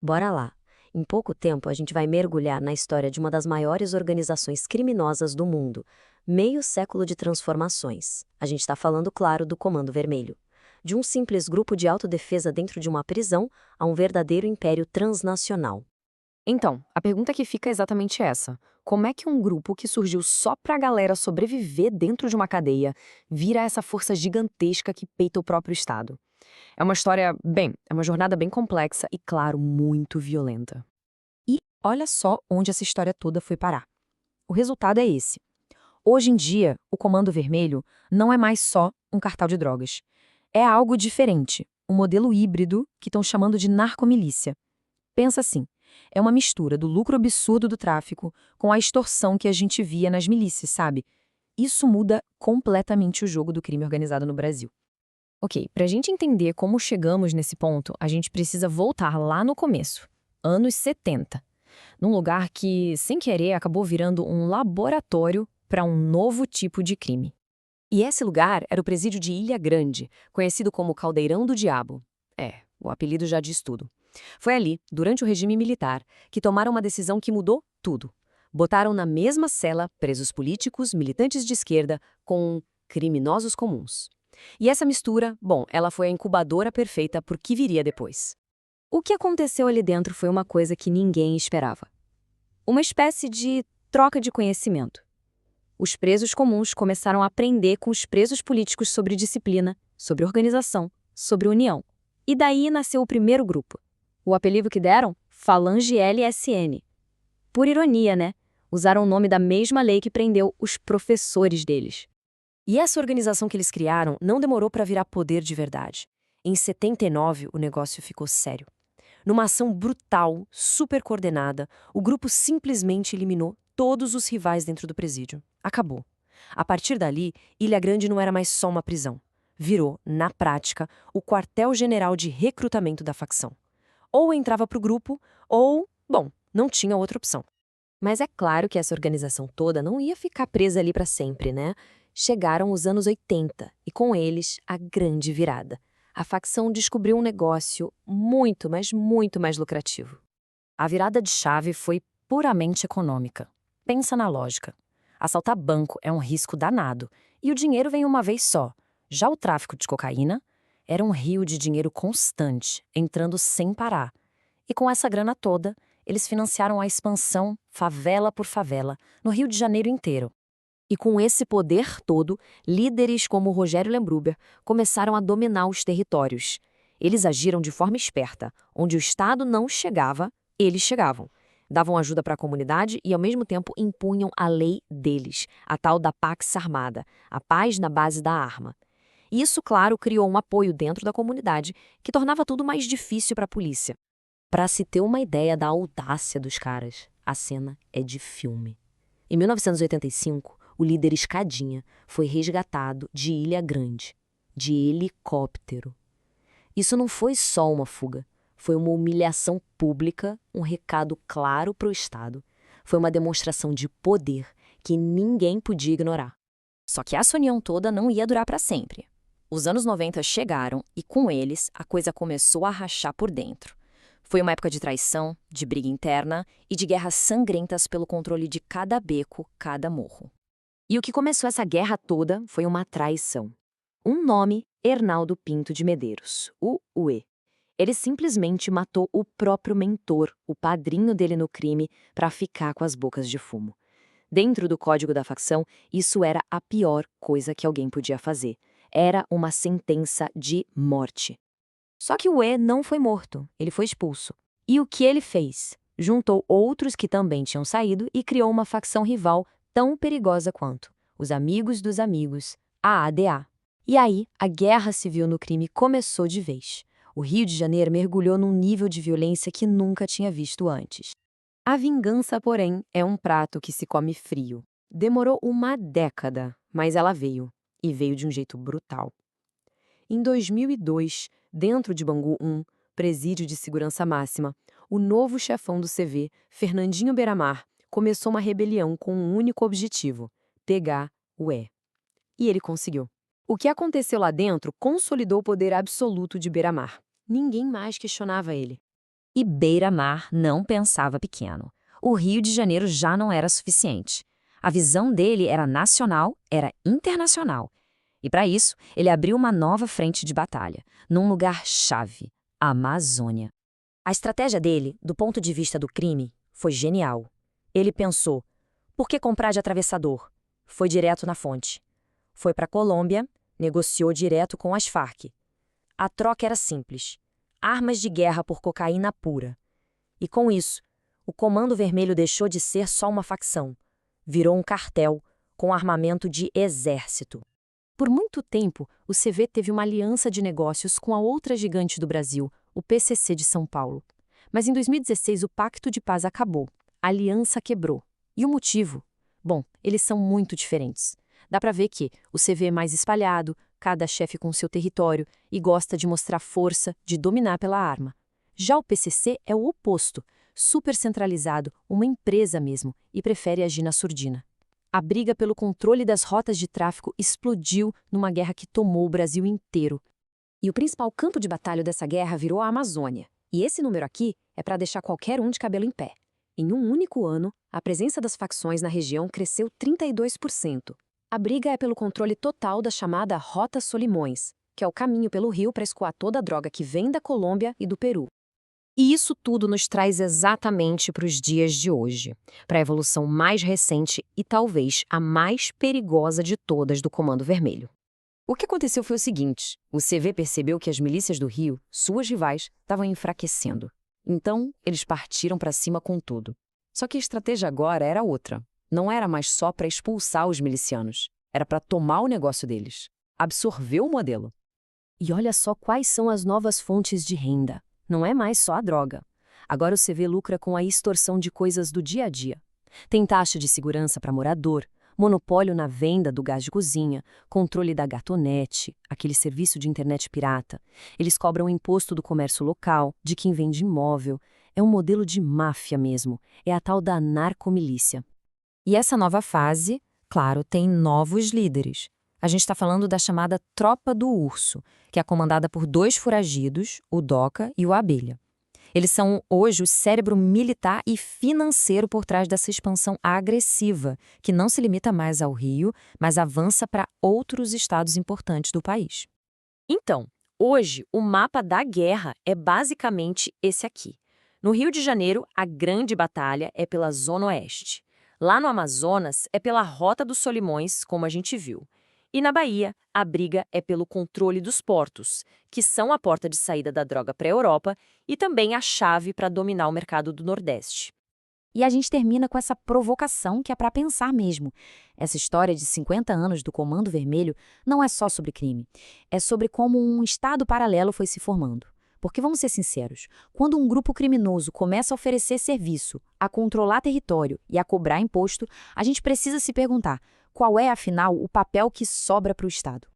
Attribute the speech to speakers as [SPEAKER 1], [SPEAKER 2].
[SPEAKER 1] Bora lá! Em pouco tempo, a gente vai mergulhar na história de uma das maiores organizações criminosas do mundo. Meio século de transformações. A gente está falando, claro, do Comando Vermelho. De um simples grupo de autodefesa dentro de uma prisão a um verdadeiro império transnacional.
[SPEAKER 2] Então, a pergunta que fica é exatamente essa. Como é que um grupo que surgiu só pra galera sobreviver dentro de uma cadeia vira essa força gigantesca que peita o próprio Estado? É uma história, bem, é uma jornada bem complexa e, claro, muito violenta. E olha só onde essa história toda foi parar. O resultado é esse. Hoje em dia, o Comando Vermelho não é mais só um cartel de drogas. É algo diferente, um modelo híbrido que estão chamando de narcomilícia. Pensa assim, é uma mistura do lucro absurdo do tráfico com a extorsão que a gente via nas milícias, sabe? Isso muda completamente o jogo do crime organizado no Brasil. Ok, para a gente entender como chegamos nesse ponto, a gente precisa voltar lá no começo, anos 70, num lugar que, sem querer, acabou virando um laboratório para um novo tipo de crime. E esse lugar era o presídio de Ilha Grande, conhecido como Caldeirão do Diabo. O apelido já diz tudo. Foi ali, durante o regime militar, que tomaram uma decisão que mudou tudo. Botaram na mesma cela presos políticos, militantes de esquerda, com criminosos comuns. E essa mistura, bom, ela foi a incubadora perfeita por que viria depois. O que aconteceu ali dentro foi uma coisa que ninguém esperava. Uma espécie de troca de conhecimento. Os presos comuns começaram a aprender com os presos políticos sobre disciplina, sobre organização, sobre união. E daí nasceu o primeiro grupo. O apelido que deram? Falange LSN. Por ironia, né? Usaram o nome da mesma lei que prendeu os professores deles. E essa organização que eles criaram não demorou para virar poder de verdade. Em 79, o negócio ficou sério. Numa ação brutal, super coordenada, o grupo simplesmente eliminou todos os rivais dentro do presídio. Acabou. A partir dali, Ilha Grande não era mais só uma prisão. Virou, na prática, o quartel-general de recrutamento da facção. Ou entrava para o grupo, ou, bom, não tinha outra opção. Mas é claro que essa organização toda não ia ficar presa ali para sempre, né? Chegaram os anos 80 e com eles a grande virada. A facção descobriu um negócio muito, mas muito mais lucrativo. A virada de chave foi puramente econômica. Pensa na lógica. Assaltar banco é um risco danado e o dinheiro vem uma vez só. Já o tráfico de cocaína era um rio de dinheiro constante, entrando sem parar. E com essa grana toda, eles financiaram a expansão, favela por favela, no Rio de Janeiro inteiro. E com esse poder todo, líderes como Rogério Lembruber começaram a dominar os territórios. Eles agiram de forma esperta. Onde o Estado não chegava, eles chegavam. Davam ajuda para a comunidade e, ao mesmo tempo, impunham a lei deles, a tal da Pax Armada, a paz na base da arma. E isso, claro, criou um apoio dentro da comunidade, que tornava tudo mais difícil para a polícia. Para se ter uma ideia da audácia dos caras, a cena é de filme. Em 1985, o líder Escadinha foi resgatado de Ilha Grande, de helicóptero. Isso não foi só uma fuga, foi uma humilhação pública, um recado claro para o Estado. Foi uma demonstração de poder que ninguém podia ignorar. Só que essa união toda não ia durar para sempre. Os anos 90 chegaram e, com eles, a coisa começou a rachar por dentro. Foi uma época de traição, de briga interna e de guerras sangrentas pelo controle de cada beco, cada morro. E o que começou essa guerra toda foi uma traição. Um nome, Hernaldo Pinto de Medeiros, o UE. Ele simplesmente matou o próprio mentor, o padrinho dele no crime, para ficar com as bocas de fumo. Dentro do código da facção, isso era a pior coisa que alguém podia fazer. Era uma sentença de morte. Só que o E não foi morto, ele foi expulso. E o que ele fez? Juntou outros que também tinham saído e criou uma facção rival tão perigosa quanto os Amigos dos Amigos, a ADA. E aí, a guerra civil no crime começou de vez. O Rio de Janeiro mergulhou num nível de violência que nunca tinha visto antes. A vingança, porém, é um prato que se come frio. Demorou uma década, mas ela veio. E veio de um jeito brutal. Em 2002, dentro de Bangu 1, presídio de segurança máxima, o novo chefão do CV, Fernandinho Beiramar, começou uma rebelião com um único objetivo: pegar o E. E ele conseguiu. O que aconteceu lá dentro consolidou o poder absoluto de Beiramar. Ninguém mais questionava ele.
[SPEAKER 3] E beira-mar não pensava pequeno. O Rio de Janeiro já não era suficiente. A visão dele era nacional, era internacional. E para isso, ele abriu uma nova frente de batalha, num lugar-chave, a Amazônia.
[SPEAKER 1] A estratégia dele, do ponto de vista do crime, foi genial. Ele pensou: por que comprar de atravessador? Foi direto na fonte. Foi para a Colômbia, negociou direto com as Farc. A troca era simples: armas de guerra por cocaína pura. E com isso, o Comando Vermelho deixou de ser só uma facção. Virou um cartel com armamento de exército.
[SPEAKER 2] Por muito tempo, o CV teve uma aliança de negócios com a outra gigante do Brasil, o PCC de São Paulo. Mas em 2016 o Pacto de Paz acabou, a aliança quebrou. E o motivo? Bom, eles são muito diferentes. Dá pra ver que o CV é mais espalhado, cada chefe com seu território, e gosta de mostrar força, de dominar pela arma. Já o PCC é o oposto, super centralizado, uma empresa mesmo, e prefere agir na surdina. A briga pelo controle das rotas de tráfico explodiu numa guerra que tomou o Brasil inteiro. E o principal campo de batalha dessa guerra virou a Amazônia. E esse número aqui é para deixar qualquer um de cabelo em pé. Em um único ano, a presença das facções na região cresceu 32%. A briga é pelo controle total da chamada Rota Solimões, que é o caminho pelo rio para escoar toda a droga que vem da Colômbia e do Peru.
[SPEAKER 3] E isso tudo nos traz exatamente para os dias de hoje, para a evolução mais recente e talvez a mais perigosa de todas do Comando Vermelho. O que aconteceu foi o seguinte: o CV percebeu que as milícias do Rio, suas rivais, estavam enfraquecendo. Então, eles partiram para cima com tudo. Só que a estratégia agora era outra. Não era mais só para expulsar os milicianos, era para tomar o negócio deles, absorver o modelo.
[SPEAKER 2] E olha só quais são as novas fontes de renda. Não é mais só a droga. Agora o CV lucra com a extorsão de coisas do dia a dia. Tem taxa de segurança para morador, monopólio na venda do gás de cozinha, controle da gatonete, aquele serviço de internet pirata. Eles cobram imposto do comércio local, de quem vende imóvel. É um modelo de máfia mesmo. É a tal da narcomilícia.
[SPEAKER 3] E essa nova fase, claro, tem novos líderes. A gente está falando da chamada Tropa do Urso, que é comandada por 2 foragidos, o Doca e o Abelha. Eles são hoje o cérebro militar e financeiro por trás dessa expansão agressiva, que não se limita mais ao Rio, mas avança para outros estados importantes do país.
[SPEAKER 2] Então, hoje o mapa da guerra é basicamente esse aqui. No Rio de Janeiro, a grande batalha é pela Zona Oeste. Lá no Amazonas, é pela Rota dos Solimões, como a gente viu. E na Bahia, a briga é pelo controle dos portos, que são a porta de saída da droga para a Europa e também a chave para dominar o mercado do Nordeste.
[SPEAKER 1] E a gente termina com essa provocação que é para pensar mesmo. Essa história de 50 anos do Comando Vermelho não é só sobre crime. É sobre como um estado paralelo foi se formando. Porque, vamos ser sinceros, quando um grupo criminoso começa a oferecer serviço, a controlar território e a cobrar imposto, a gente precisa se perguntar: qual é, afinal, o papel que sobra para o Estado?